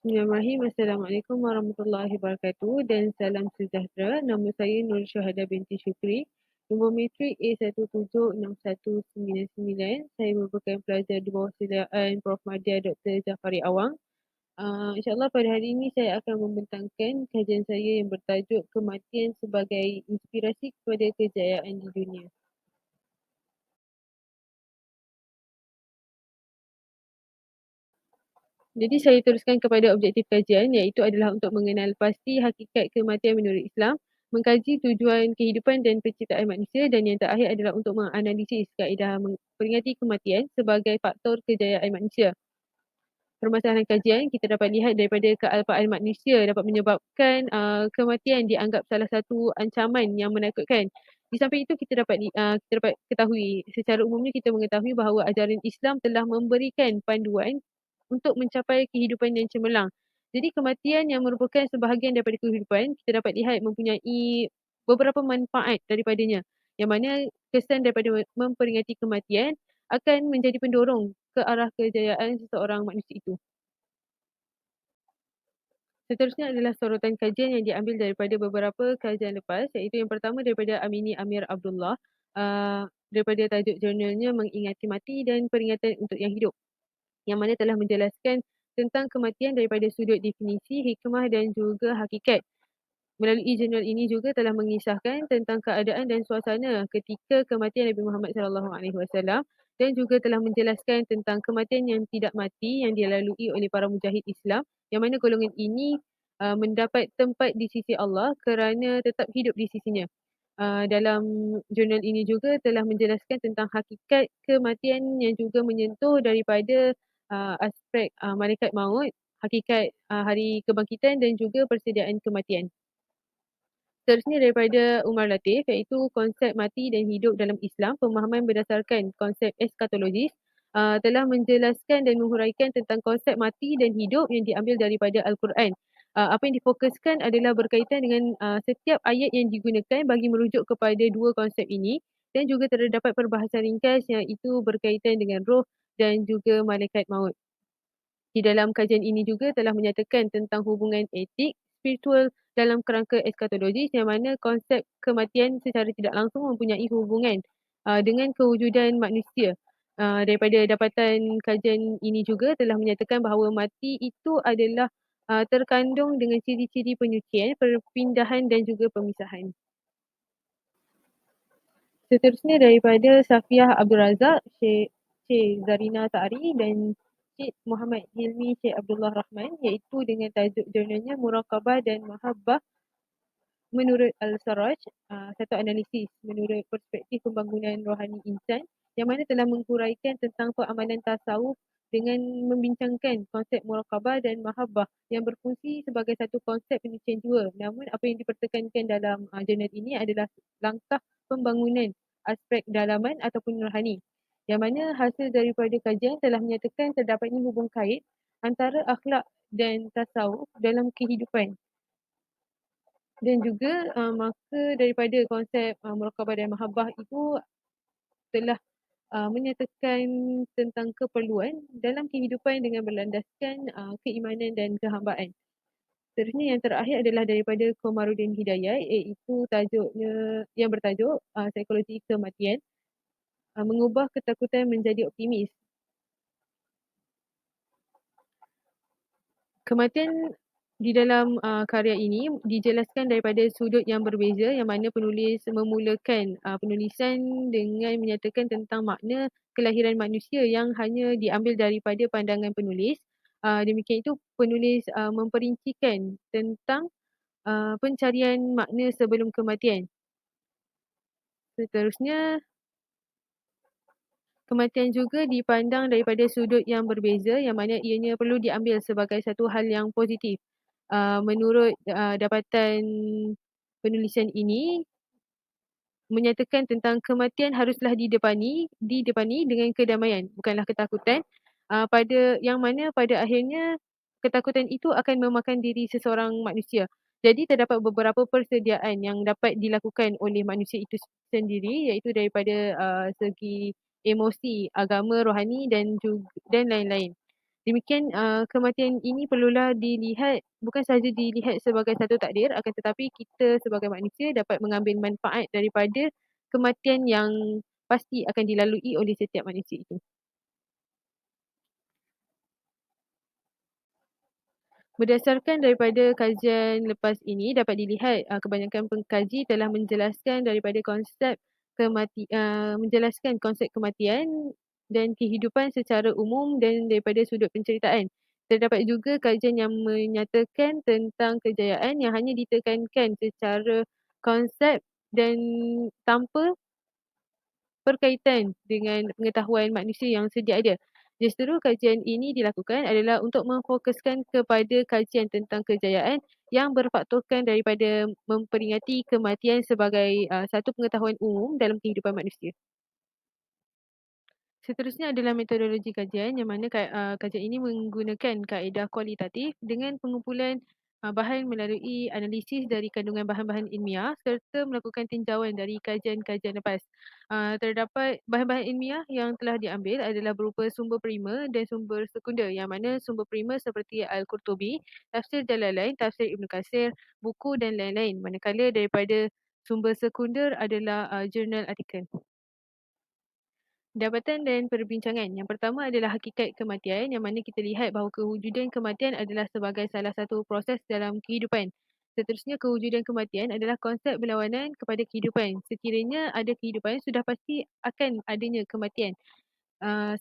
Bismillahirrahmanirrahim. Assalamualaikum warahmatullahi wabarakatuh dan salam sejahtera. Nama saya Nur Syahada binti Syukri. Nombor matrik A176199. Saya merupakan pelajar di bawah siliaan Prof. Madya Dr. Jafari Awang. InsyaAllah pada hari ini saya akan membentangkan kajian saya yang bertajuk Kematian sebagai Inspirasi kepada Kejayaan di Dunia. Jadi saya teruskan kepada objektif kajian iaitu adalah untuk mengenal pasti hakikat kematian menurut Islam, mengkaji tujuan kehidupan dan penciptaan manusia dan yang terakhir adalah untuk menganalisis kaedah memperingati kematian sebagai faktor kejayaan manusia. Permasalahan kajian kita dapat lihat daripada kealpaan manusia dapat menyebabkan kematian dianggap salah satu ancaman yang menakutkan. Di samping itu kita dapat ketahui secara umumnya kita mengetahui bahawa ajaran Islam telah memberikan panduan untuk mencapai kehidupan yang cemerlang. Jadi kematian yang merupakan sebahagian daripada kehidupan kita dapat lihat mempunyai beberapa manfaat daripadanya. Yang mana kesan daripada memperingati kematian akan menjadi pendorong ke arah kejayaan seseorang manusia itu. Seterusnya adalah sorotan kajian yang diambil daripada beberapa kajian lepas, iaitu yang pertama daripada Amini Amir Abdullah, daripada tajuk jurnalnya Mengingati Mati dan Peringatan untuk Yang Hidup, yang mana telah menjelaskan tentang kematian daripada sudut definisi, hikmah dan juga hakikat. Melalui jurnal ini juga telah mengisahkan tentang keadaan dan suasana ketika kematian Nabi Muhammad SAW dan juga telah menjelaskan tentang kematian yang tidak mati yang dilalui oleh para mujahid Islam, yang mana golongan ini mendapat tempat di sisi Allah kerana tetap hidup di sisinya. Dalam jurnal ini juga telah menjelaskan tentang hakikat kematian yang juga menyentuh daripada aspek malaikat maut, hakikat hari kebangkitan dan juga persediaan kematian. Seterusnya daripada Umar Latif, iaitu konsep mati dan hidup dalam Islam, pemahaman berdasarkan konsep eskatologis, telah menjelaskan dan menghuraikan tentang konsep mati dan hidup yang diambil daripada Al-Quran. Apa yang difokuskan adalah berkaitan dengan setiap ayat yang digunakan bagi merujuk kepada dua konsep ini dan juga terdapat perbahasan ringkas yang itu berkaitan dengan roh dan juga malaikat maut. Di dalam kajian ini juga telah menyatakan tentang hubungan etik, spiritual dalam kerangka eskatologis yang mana konsep kematian secara tidak langsung mempunyai hubungan dengan kewujudan manusia. Daripada dapatan kajian ini juga telah menyatakan bahawa mati itu adalah terkandung dengan ciri-ciri penyucian, perpindahan dan juga pemisahan. Seterusnya daripada Safiah Abdul Razak, Cik Zarina Ta'ari dan Cik Muhammad Hilmi Cik Abdullah Rahman, iaitu dengan tajuk jurnalnya Muraqabah dan Mahabbah menurut Al-Sarraj, satu analisis menurut perspektif pembangunan rohani insan yang mana telah menghuraikan tentang peamalan tasawuf dengan membincangkan konsep muraqabah dan mahabbah yang berfungsi sebagai satu konsep penyucian jiwa. Namun apa yang dipertekankan dalam jurnal ini adalah langkah pembangunan aspek dalaman ataupun rohani. Yang mana hasil daripada kajian telah menyatakan terdapatnya hubung kait antara akhlak dan tasawuf dalam kehidupan. Dan juga maka daripada konsep muraqabah dan mahabbah itu telah menyatakan tentang keperluan dalam kehidupan dengan berlandaskan keimanan dan kehambaan. Seterusnya yang terakhir adalah daripada Komarudin Hidayat, iaitu tajuknya yang bertajuk Psikologi Kematian, mengubah ketakutan menjadi optimis. Kematian di dalam karya ini dijelaskan daripada sudut yang berbeza, yang mana penulis memulakan penulisan dengan menyatakan tentang makna kelahiran manusia yang hanya diambil daripada pandangan penulis. Demikian itu penulis memperincikan tentang pencarian makna sebelum kematian. Seterusnya, kematian juga dipandang daripada sudut yang berbeza, yang mana ianya perlu diambil sebagai satu hal yang positif. Menurut dapatan penulisan ini menyatakan tentang kematian haruslah didepani dengan kedamaian, bukanlah ketakutan. Pada yang mana pada akhirnya ketakutan itu akan memakan diri seseorang manusia. Jadi terdapat beberapa persediaan yang dapat dilakukan oleh manusia itu sendiri, iaitu daripada segi emosi, agama, rohani dan lain-lain. Demikian, kematian ini perlulah dilihat bukan sahaja dilihat sebagai satu takdir, akan tetapi kita sebagai manusia dapat mengambil manfaat daripada kematian yang pasti akan dilalui oleh setiap manusia itu. Berdasarkan daripada kajian lepas ini dapat dilihat, kebanyakan pengkaji telah menjelaskan konsep kematian dan kehidupan secara umum dan daripada sudut penceritaan. Terdapat juga kajian yang menyatakan tentang kejayaan yang hanya ditekankan secara konsep dan tanpa berkaitan dengan pengetahuan manusia yang sedia ada. Justru kajian ini dilakukan adalah untuk memfokuskan kepada kajian tentang kejayaan yang berfaktorkan daripada memperingati kematian sebagai satu pengetahuan umum dalam kehidupan manusia. Seterusnya adalah metodologi kajian yang mana kajian ini menggunakan kaedah kualitatif dengan pengumpulan bahan melalui analisis dari kandungan bahan-bahan ilmiah serta melakukan tinjauan dari kajian-kajian lepas. Terdapat bahan-bahan ilmiah yang telah diambil adalah berupa sumber primer dan sumber sekunder yang mana sumber primer seperti Al-Qurtubi, Tafsir Jalalain, Tafsir Ibn Katsir, buku dan lain-lain. Manakala daripada sumber sekunder adalah jurnal artikel. Dapatan dan perbincangan. Yang pertama adalah hakikat kematian yang mana kita lihat bahawa kewujudan kematian adalah sebagai salah satu proses dalam kehidupan. Seterusnya, kewujudan kematian adalah konsep berlawanan kepada kehidupan. Sekiranya ada kehidupan, sudah pasti akan adanya kematian.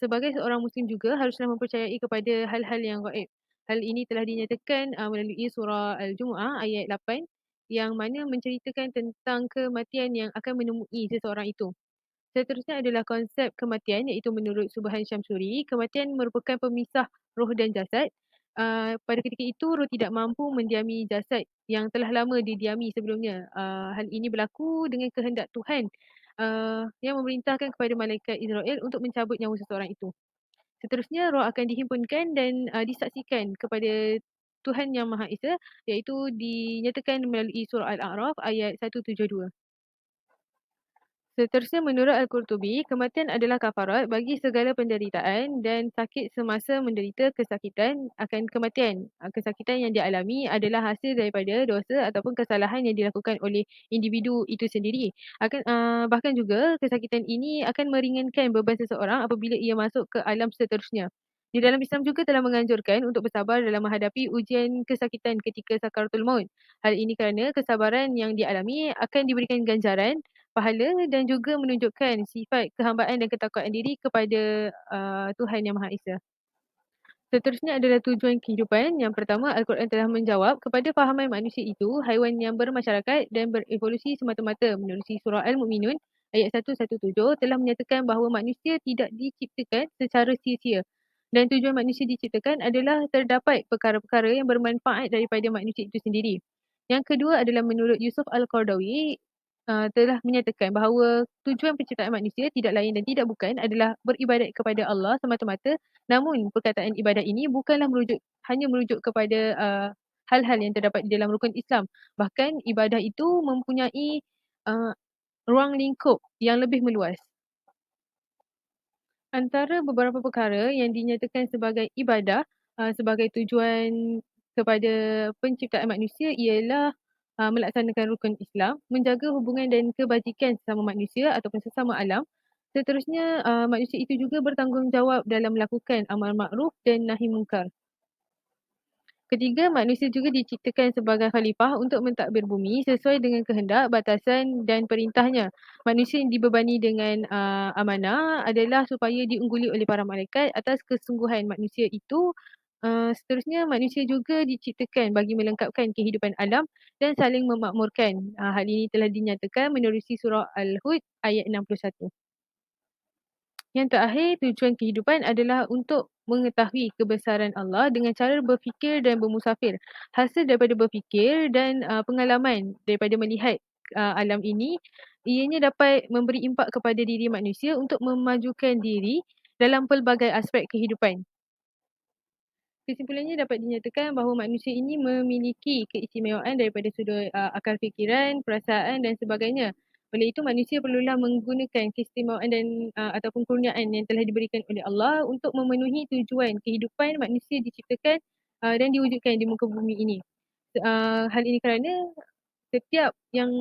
Sebagai seorang Muslim juga haruslah mempercayai kepada hal-hal yang gaib. Hal ini telah dinyatakan melalui surah Al-Jumu'ah ayat 8 yang mana menceritakan tentang kematian yang akan menemui seseorang itu. Seterusnya adalah konsep kematian iaitu menurut Subhan Syamsuri, kematian merupakan pemisah roh dan jasad. Pada ketika itu, roh tidak mampu mendiami jasad yang telah lama didiami sebelumnya. Hal ini berlaku dengan kehendak Tuhan yang memerintahkan kepada malaikat Israel untuk mencabut nyawa seseorang itu. Seterusnya, roh akan dihimpunkan dan disaksikan kepada Tuhan Yang Maha Esa iaitu dinyatakan melalui surah Al-A'raf ayat 172. Seterusnya menurut Al-Qurtubi, kematian adalah kafarat bagi segala penderitaan dan sakit semasa menderita kesakitan akan kematian. Kesakitan yang dialami adalah hasil daripada dosa ataupun kesalahan yang dilakukan oleh individu itu sendiri. Bahkan juga kesakitan ini akan meringankan beban seseorang apabila ia masuk ke alam seterusnya. Di dalam Islam juga telah menganjurkan untuk bersabar dalam menghadapi ujian kesakitan ketika sakaratul maut. Hal ini kerana kesabaran yang dialami akan diberikan ganjaran pahala dan juga menunjukkan sifat kehambaan dan ketakwaan diri kepada Tuhan Yang Maha Esa. Seterusnya adalah tujuan kehidupan. Yang pertama, Al-Quran telah menjawab kepada fahaman manusia itu haiwan yang bermasyarakat dan berevolusi semata-mata. Menerusi surah Al-Mu'minun ayat 117 telah menyatakan bahawa manusia tidak diciptakan secara sia-sia. Dan tujuan manusia diciptakan adalah terdapat perkara-perkara yang bermanfaat daripada manusia itu sendiri. Yang kedua adalah menurut Yusuf Al-Qardawi telah menyatakan bahawa tujuan penciptaan manusia tidak lain dan tidak bukan adalah beribadat kepada Allah semata-mata. Namun perkataan ibadat ini bukanlah hanya merujuk kepada hal-hal yang terdapat di dalam rukun Islam. Bahkan ibadah itu mempunyai uh, ruang lingkup yang lebih meluas. Antara beberapa perkara yang dinyatakan sebagai ibadah sebagai tujuan kepada penciptaan manusia ialah melaksanakan rukun Islam, menjaga hubungan dan kebajikan sesama manusia ataupun sesama alam. Seterusnya, manusia itu juga bertanggungjawab dalam melakukan amal makruf dan nahi mungkar. Ketiga, manusia juga diciptakan sebagai khalifah untuk mentadbir bumi sesuai dengan kehendak, batasan dan perintahnya. Manusia yang dibebani dengan amanah adalah supaya diungguli oleh para malaikat atas kesungguhan manusia itu. Seterusnya, manusia juga diciptakan bagi melengkapkan kehidupan alam dan saling memakmurkan. Hal ini telah dinyatakan menerusi surah Al-Hud ayat 61. Yang terakhir, tujuan kehidupan adalah untuk mengetahui kebesaran Allah dengan cara berfikir dan bermusafir. Hasil daripada berfikir dan pengalaman daripada melihat alam ini, ianya dapat memberi impak kepada diri manusia untuk memajukan diri dalam pelbagai aspek kehidupan. Kesimpulannya dapat dinyatakan bahawa manusia ini memiliki keistimewaan daripada sudut akal fikiran, perasaan dan sebagainya. Oleh itu manusia perlulah menggunakan keistimewaan dan ataupun kurniaan yang telah diberikan oleh Allah untuk memenuhi tujuan kehidupan manusia diciptakan dan diwujudkan di muka bumi ini. Hal ini kerana setiap yang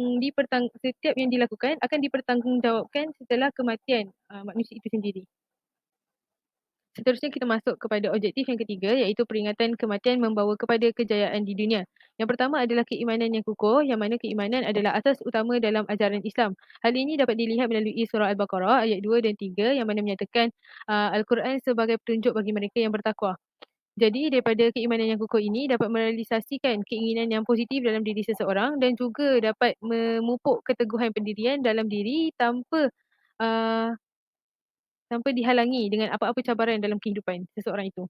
dilakukan akan dipertanggungjawabkan setelah kematian manusia itu sendiri. Seterusnya kita masuk kepada objektif yang ketiga, iaitu peringatan kematian membawa kepada kejayaan di dunia. Yang pertama adalah keimanan yang kukuh, yang mana keimanan adalah asas utama dalam ajaran Islam. Hal ini dapat dilihat melalui surah Al-Baqarah ayat 2 dan 3 yang mana menyatakan Al-Quran sebagai petunjuk bagi mereka yang bertakwa. Jadi daripada keimanan yang kukuh ini dapat merealisasikan keinginan yang positif dalam diri seseorang dan juga dapat memupuk keteguhan pendirian dalam diri uh, tanpa dihalangi dengan apa-apa cabaran dalam kehidupan seseorang itu.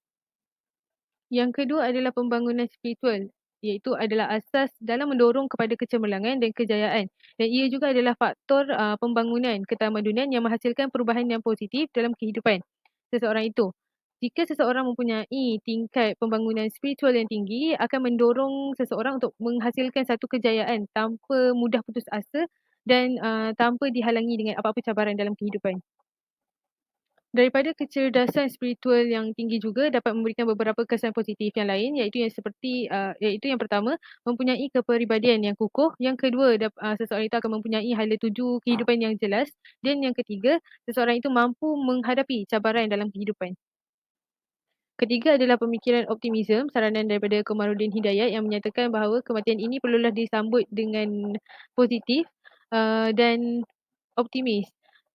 Yang kedua adalah pembangunan spiritual, iaitu adalah asas dalam mendorong kepada kecemerlangan dan kejayaan. Dan ia juga adalah faktor pembangunan ketamadunan yang menghasilkan perubahan yang positif dalam kehidupan seseorang itu. Jika seseorang mempunyai tingkat pembangunan spiritual yang tinggi, akan mendorong seseorang untuk menghasilkan satu kejayaan tanpa mudah putus asa dan tanpa dihalangi dengan apa-apa cabaran dalam kehidupan. Daripada kecerdasan spiritual yang tinggi juga dapat memberikan beberapa kesan positif yang lain, iaitu yang pertama mempunyai kepribadian yang kukuh, yang kedua seseorang itu akan mempunyai hala tuju kehidupan yang jelas, dan yang ketiga seseorang itu mampu menghadapi cabaran dalam kehidupan. Ketiga adalah pemikiran optimism, saranan daripada Komarudin Hidayat yang menyatakan bahawa kematian ini perlulah disambut dengan positif dan optimis.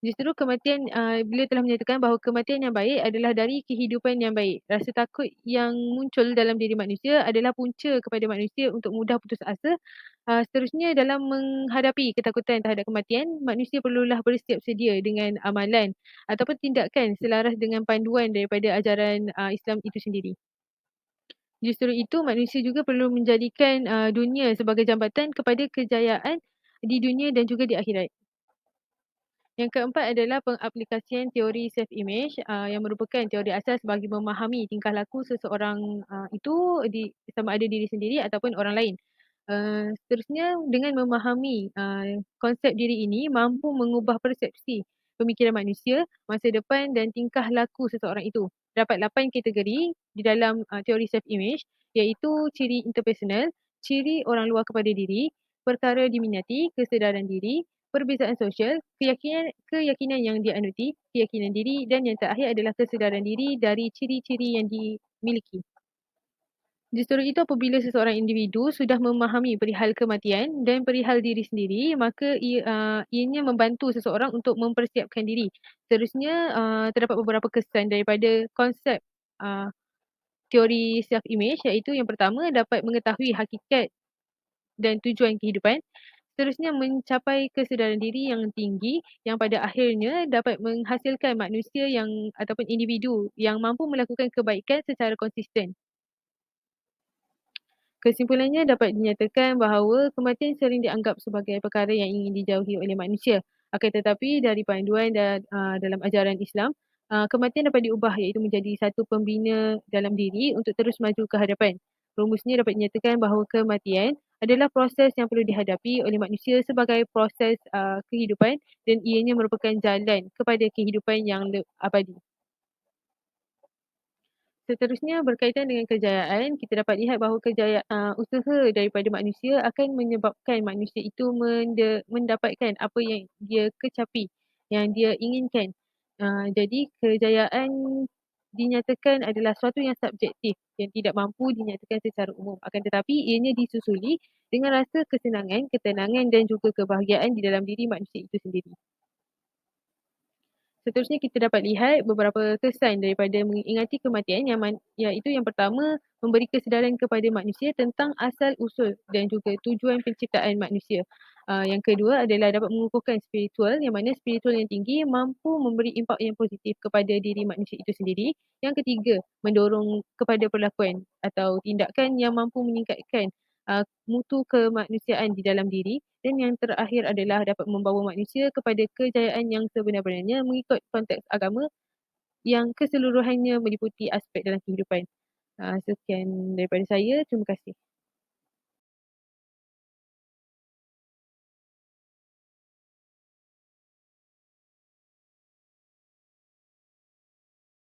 Justru kematian, beliau telah menyatakan bahawa kematian yang baik adalah dari kehidupan yang baik. Rasa takut yang muncul dalam diri manusia adalah punca kepada manusia untuk mudah putus asa. Seterusnya dalam menghadapi ketakutan terhadap kematian, manusia perlulah bersiap sedia dengan amalan ataupun tindakan selaras dengan panduan daripada ajaran Islam itu sendiri. Justru itu manusia juga perlu menjadikan dunia sebagai jambatan kepada kejayaan di dunia dan juga di akhirat. Yang keempat adalah pengaplikasian teori self-image yang merupakan teori asas bagi memahami tingkah laku seseorang sama ada diri sendiri ataupun orang lain. Seterusnya dengan memahami konsep diri ini mampu mengubah persepsi pemikiran manusia, masa depan dan tingkah laku seseorang itu. Dapat 8 kategori di dalam teori self-image, iaitu ciri interpersonal, ciri orang luar kepada diri, perkara diminati, kesedaran diri, perbezaan sosial, keyakinan yang dianuti, keyakinan diri dan yang terakhir adalah kesedaran diri dari ciri-ciri yang dimiliki. Justru itu apabila seseorang individu sudah memahami perihal kematian dan perihal diri sendiri, maka ianya membantu seseorang untuk mempersiapkan diri. Seterusnya terdapat beberapa kesan daripada konsep uh, teori self-image, iaitu yang pertama dapat mengetahui hakikat dan tujuan kehidupan. Seterusnya mencapai kesedaran diri yang tinggi yang pada akhirnya dapat menghasilkan manusia ataupun individu yang mampu melakukan kebaikan secara konsisten. Kesimpulannya dapat dinyatakan bahawa kematian sering dianggap sebagai perkara yang ingin dijauhi oleh manusia. Akan tetapi dari panduan dalam ajaran Islam, kematian dapat diubah iaitu menjadi satu pembina dalam diri untuk terus maju ke hadapan. Rumusnya dapat dinyatakan bahawa kematian adalah proses yang perlu dihadapi oleh manusia sebagai proses kehidupan dan ianya merupakan jalan kepada kehidupan yang abadi. Seterusnya berkaitan dengan kejayaan, kita dapat lihat bahawa usaha daripada manusia akan menyebabkan manusia itu mendapatkan apa yang dia kecapi, yang dia inginkan. Jadi kejayaan dinyatakan adalah suatu yang subjektif, yang tidak mampu dinyatakan secara umum. Akan tetapi ianya disusuli dengan rasa kesenangan, ketenangan dan juga kebahagiaan di dalam diri manusia itu sendiri. Seterusnya kita dapat lihat beberapa kesan daripada mengingati kematian iaitu yang pertama memberi kesedaran kepada manusia tentang asal usul dan juga tujuan penciptaan manusia. Yang kedua adalah dapat mengukuhkan spiritual yang mana spiritual yang tinggi mampu memberi impak yang positif kepada diri manusia itu sendiri. Yang ketiga, mendorong kepada perlakuan atau tindakan yang mampu meningkatkan mutu kemanusiaan di dalam diri dan yang terakhir adalah dapat membawa manusia kepada kejayaan yang sebenar-benarnya mengikut konteks agama yang keseluruhannya meliputi aspek dalam kehidupan. Sekian daripada saya. Terima kasih.